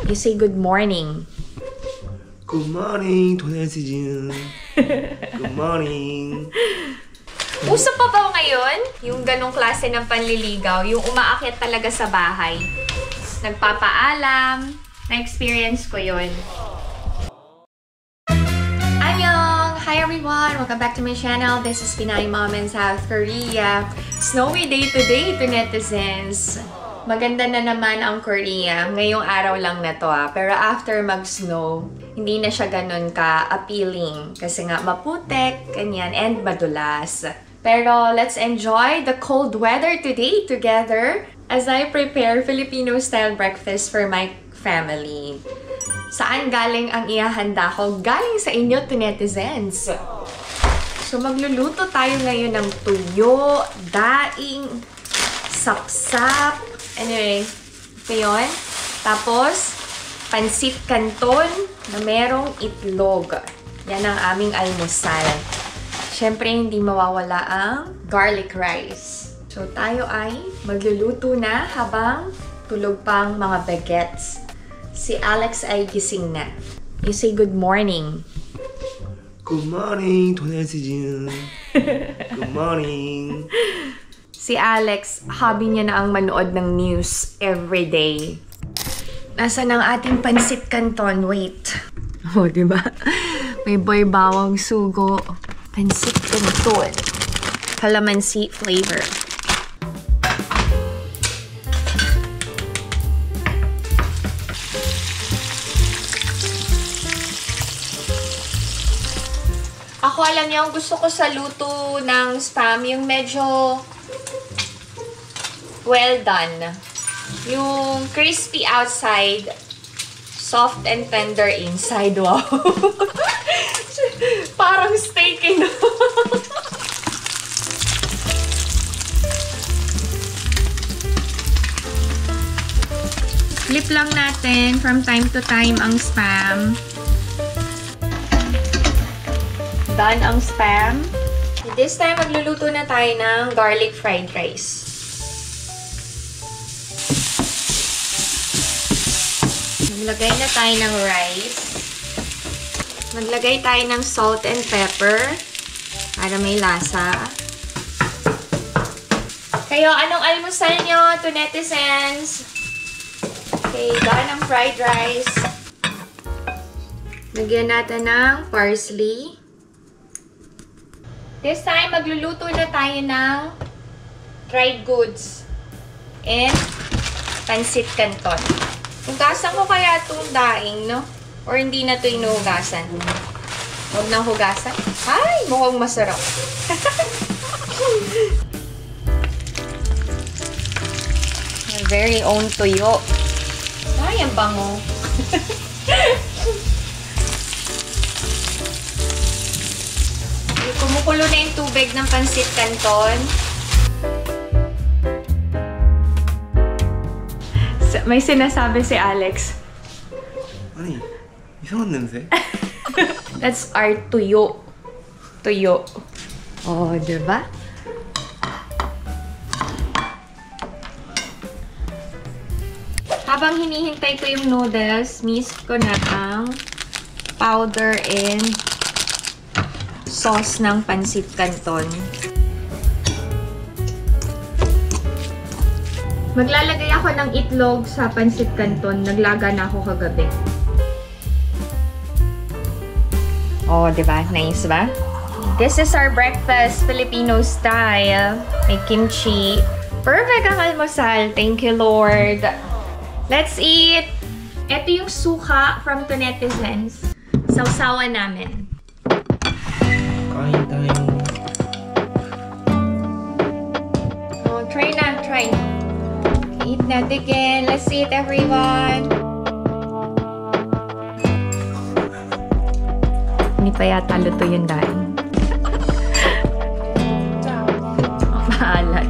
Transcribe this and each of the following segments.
You say good morning. Good morning, 도네시진. Good morning. Uso pa ba ngayon? Yung ganong klase ng panliligaw, yung umaakyat talaga sa bahay. Nagpapaalam. Na-experience ko yun. Annyeong! Hi everyone! Welcome back to my channel. This is Pinay Mom in South Korea. Snowy day today to netizens. Maganda na naman ang Korea. Ngayong araw lang na to Pero after mag-snow, hindi na siya ganun ka-appealing. Kasi nga maputek, ganyan, and madulas. Pero let's enjoy the cold weather today together as I prepare Filipino-style breakfast for my family. Saan galing ang ihahanda ko? Galing sa inyo to netizens. So magluluto tayo ngayon ng tuyo, daing, sapsap. Anyway, ito yun. Tapos, pansit canton na merong itlog. Yan ang aming almusal. Siyempre, hindi mawawala ang garlic rice. So, tayo ay magluluto na habang tulog pang mga bagets. Si Alex ay gising na. You say good morning. Good morning, 도네시진. Good morning. Si Alex, hobby niya na ang manood ng news everyday. Nasaan ang ating pansit canton? Wait. Oh, diba? May boy bawang sugo. Pansit canton. Calamansi flavor. Ako, alam niyo, gusto ko sa luto ng spam, yung medyo well done. Yung crispy outside, soft and tender inside. Wow! Parang steak, no? Flip lang natin from time to time ang spam. Done ang spam. This time, magluluto na tayo ng garlic fried rice. Maglagay na tayo ng rice. Maglagay tayo ng salt and pepper para may lasa. Kayo, anong almusal nyo to netizens? Okay, done ang fried rice. Lagyan natin ng parsley. This time, magluluto na tayo ng dried goods and pansit canton. Hugasan ko kaya itong daing, no? Or hindi na ito inuhugasan? Huwag nang hugasan. Ay, mukhang masarap. My very own tuyo. Ay, ang bango. Kumukulo na yung tubig ng pansit canton. May sinasabi si Alex. 아니, 이상한 냄새? That's our tuyo. Tuyo. Oh, diba? Habang hinihintay ko yung noodles, mix ko na ang powder and sauce ng pansit canton. Maglalagay ako ng itlog sa pansit canton. Naglaga na ako kagabi. Oh, diba? Nice ba? This is our breakfast, Filipino style. May kimchi. Perfect ang almusal. Thank you, Lord. Let's eat! Ito yung suka from to netizens. Sausawan namin. Kain tayo. Oh, try na, try. Eat that again. Let's eat, everyone. Hindi pa yata luto yung daing. Maalat.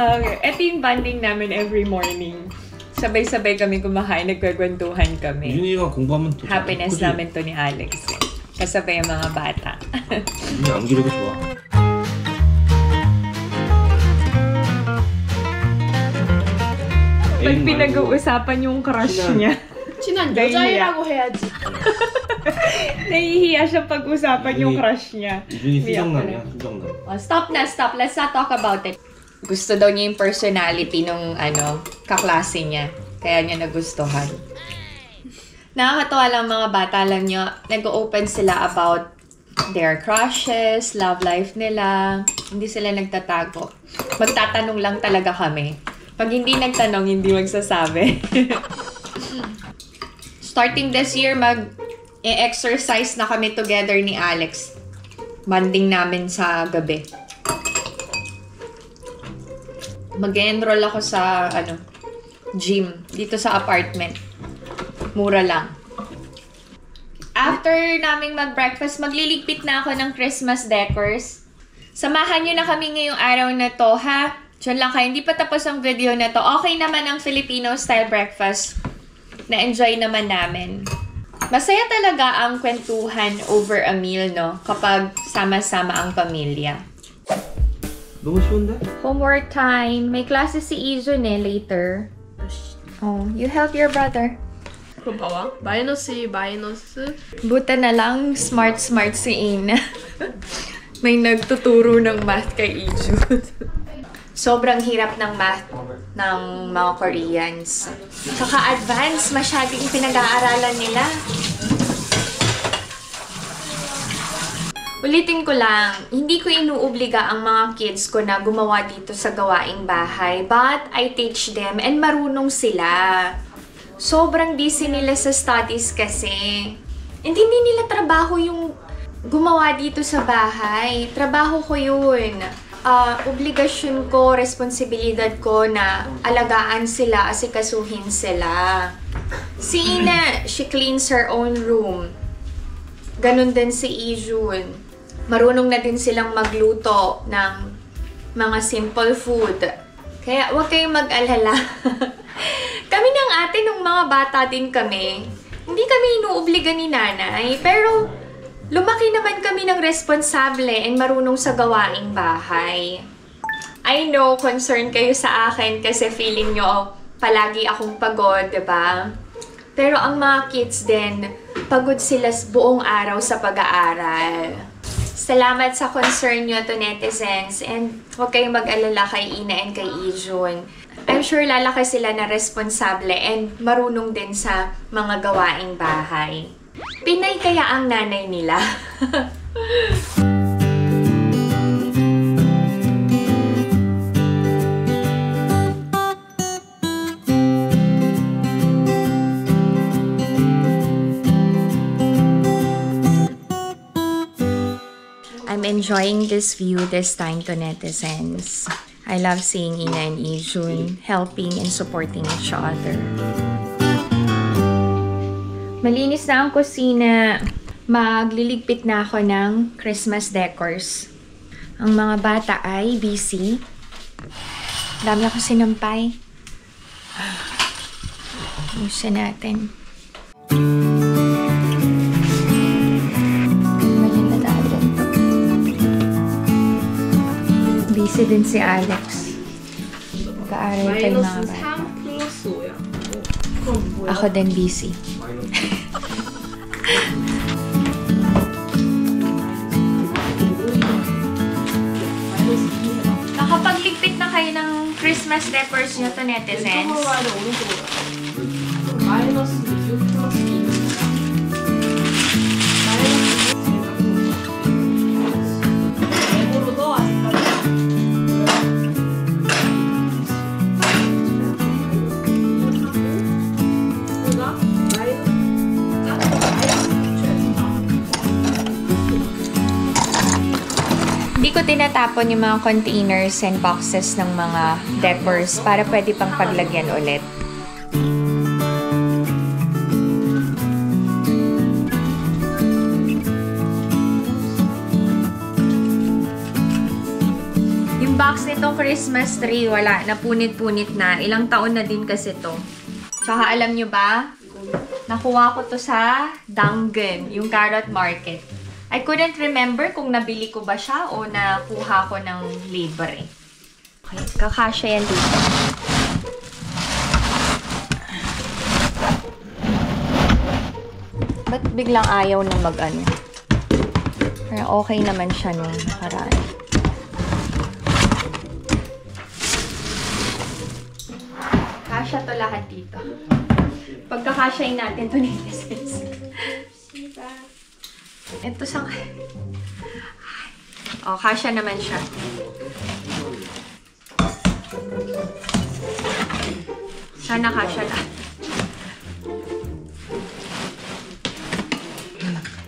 Okay. Ito yung bonding namin every morning. Sabay-sabay kami kumakain, nagkwekwentuhan kami. 윤희가 공부하면 또 Happiness 그치? namin to ni Alex. Kasabay ang mga bata. 윤희 안 기르고 좋아. Pag pinag-uusapan yung crush niya. 친한 여자애라고 해야지. Nahihiya siya pag-usapan yung crush niya. 윤희 수정남이야, 수정남. Oh, stop na, stop. Let's not talk about it. Gusto daw niya yung personality nung kaklase niya. Kaya niya nagustuhan. Nakakatawa lang mga bata. Alam niyo, nag-open sila about their crushes, love life nila. Hindi sila nagtatago. Magtatanong lang talaga kami. Pag hindi nagtanong, hindi magsasabi. Starting this year, mag-exercise na kami together ni Alex. Bonding namin sa gabi. Mag-enroll ako sa gym dito sa apartment. Mura lang. After naming mag-breakfast, magliligpit na ako ng Christmas decors. Samahan nyo na kami ngayong araw na to, ha? Diyan lang kayo. Hindi pa tapos ang video na to. Okay naman ang Filipino-style breakfast. Na-enjoy naman namin. Masaya talaga ang kwentuhan over a meal, no? Kapag sama-sama ang pamilya. 너무 쉬운데? Homework time. May klase si Izun later. Oh, you help your brother. 그럼 봐봐. 마이너스 1, 마이너스. Buta na lang, smart si Ina. May nagtuturo ng math kay Izun. Sobrang hirap ng math ng mga Koreans. Tsaka advanced, masyadong pinag-aaralan nila. Ulitin ko lang, hindi ko inuobliga ang mga kids ko na gumawa dito sa gawaing bahay. But I teach them and marunong sila. Sobrang busy nila sa studies kasi. Hindi nila trabaho yung gumawa dito sa bahay. Trabaho ko yun. Obligasyon ko, responsibilidad ko na alagaan sila, asikasuhin sila. Si Ina, she cleans her own room. Ganon din si Ijun. Marunong na din silang magluto ng mga simple food. Kaya huwag kayong mag-alala. Kami ng ate nung mga bata din kami. Hindi kami inuobliga ni nanay. Pero lumaki naman kami ng responsable and marunong sa gawaing bahay. I know, concerned kayo sa akin kasi feeling nyo palagi akong pagod, diba? Pero ang mga kids din, pagod sila buong araw sa pag-aaral. Salamat sa concern nyo to netizens and huwag kayong mag-alala kay Ina and kay Ijun. I'm sure lalaki sila na responsable and marunong din sa mga gawaing bahay. Pinay kaya ang nanay nila. I'm enjoying this view this time to netizens. I love seeing Ina and Ijun helping and supporting each other. Malinis na ang kusina. Magliligpit na ako ng Christmas decors. Ang mga bata ay busy. Dami ako sinampay. Usa natin. Busy din si Alex. Mag-aaral pa yung mga 마이너스 bata. 3 플러스 5야. 그럼 뭐야? Ako din busy. Nakapagligpit na kayo ng Christmas decors nyo to netizens? 왼쪽으로 가야 돼, 오른쪽으로 가야 돼. 마이너스 6 플러스 2는 뭐야? 마이너스 6 로 넣어, 아직까지. 그러니까 Hindi ko tinatapon yung mga containers and boxes ng mga decors para pwede pang paglagyan ulit. Yung box nitong Christmas tree, wala. Napunit-punit na. Ilang taon na din kasi to. Tsaka alam nyo ba? Nakuha ko to sa Dangen, yung Carrot Market. I couldn't remember kung nabili ko ba siya o nakuha ko ng libre. Okay, kakasya yan dito. Ba't biglang ayaw na mag-ano? Pero okay naman siya nung nakaraan. Kasya to lahat dito. Pagkakasyain natin to ni Sis. Ito sa... Oh, kasya naman siya. Sana kasya lahat.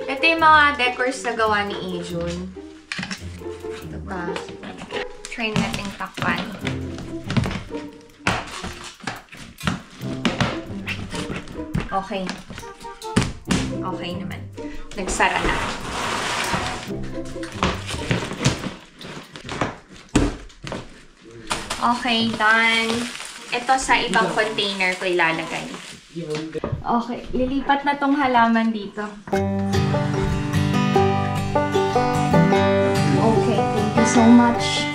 Ito yung mga decors na gawa ni Ijun. Ito pa. Try natin takpan. Okay. Okay naman. Nagsara na. Okay, done. Ito sa ibang container ko ilalagay. Okay, lilipat na tong halaman dito. Okay, thank you so much.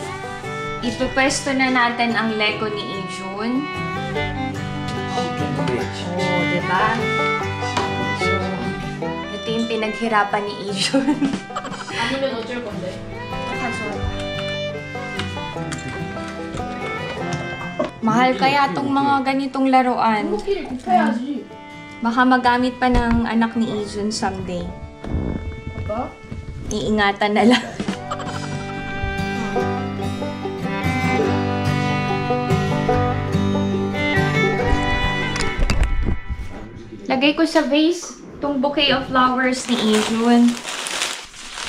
Ipipwesto na natin ang Lego ni Ijun. Oh, diba? So, ito yung pinaghirapan ni Ijun. 아니면 어쩔 건데? Mahal kaya tong mga ganitong laruan. 코끼리 굽혀야지. Baka magamit pa ng anak ni Ijun someday. 아빠? Iingatan na lang. Lagay ko sa vase tong bouquet of flowers ni Ijun.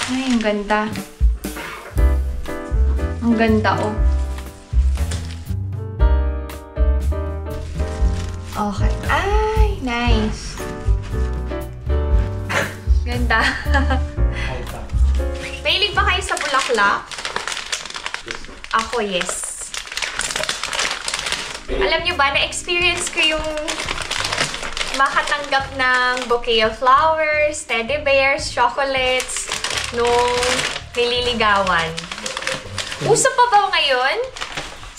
Ay, ang ganda. Ang ganda, oh. Okay. Ay, nice. Ganda. Mahilig ba kayo sa bulaklak? Ako, yes. Alam nyo ba, na-experience ko yung makatanggap ng bouquet of flowers, teddy bears, chocolates, nung nililigawan. Uso pa ba ngayon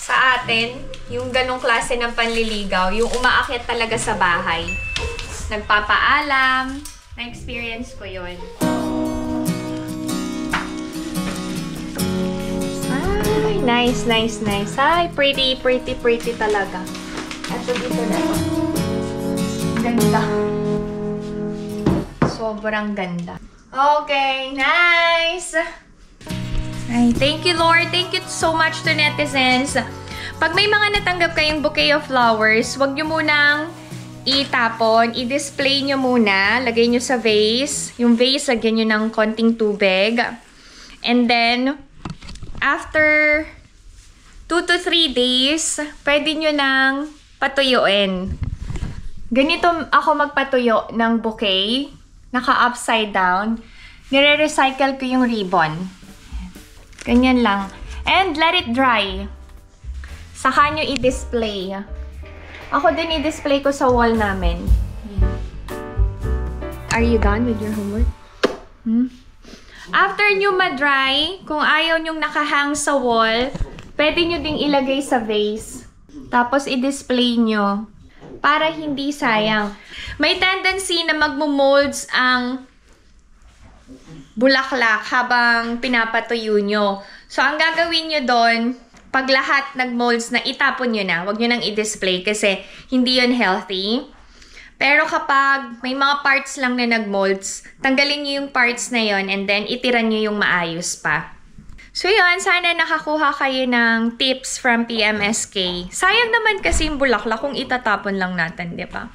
sa atin yung ganong klase ng panliligaw? Yung umaakyat talaga sa bahay. Nagpapaalam. Na-experience ko yun. Ay, nice, nice, nice. Ay, pretty, pretty, pretty talaga. Ito dito na ito. Ganda. Sobrang ganda. Okay, nice! Ay, thank you, Lord. Thank you so much to netizens. Pag may mga natanggap kayong bouquet of flowers, huwag nyo munang itapon. I-display nyo muna. Lagay nyo sa vase. Yung vase, lagyan nyo ng konting tubig. And then, after 2 to 3 days, pwede nyo nang patuyuin. Ganito ako magpatuyo ng bouquet. Naka-upside down. Nire-recycle ko yung ribbon. Ganyan lang. And let it dry. Saka nyo i-display. Ako din i-display ko sa wall namin. Are you done with your homework? After nyo ma-dry, kung ayaw nyong nakahang sa wall, pwede nyo ding ilagay sa vase. Tapos i-display nyo. Para hindi sayang. May tendency na magmo-molds ang bulaklak habang pinapatuyo nyo. So, ang gagawin nyo doon, pag lahat nag-molds na, itapon nyo na. Huwag nyo nang i-display kasi hindi yun healthy. Pero kapag may mga parts lang na nag-molds, tanggalin nyo yung parts na yon and then itiran nyo yung maayos pa. So yun, sana nakakuha kayo ng tips from PMSK. Sayang naman kasi yung bulaklak kung itatapon lang natin, di ba?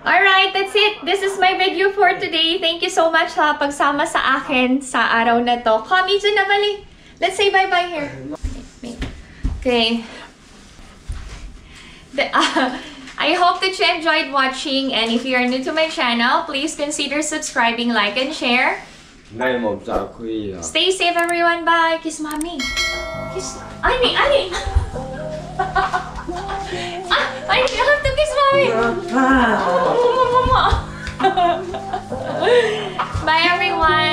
Alright, that's it. This is my video for today. Thank you so much sa pagsama sa akin sa araw na to. Kami dyan na bali. Let's say bye-bye here. Okay. I hope that you enjoyed watching, and if you are new to my channel, please consider subscribing, like, and share. 나임 없자 코이야. Stay safe, everyone. Bye. Kiss mommy. Kiss. Ani, Ani. Ani, you have to kiss mommy. Mama. Bye, everyone.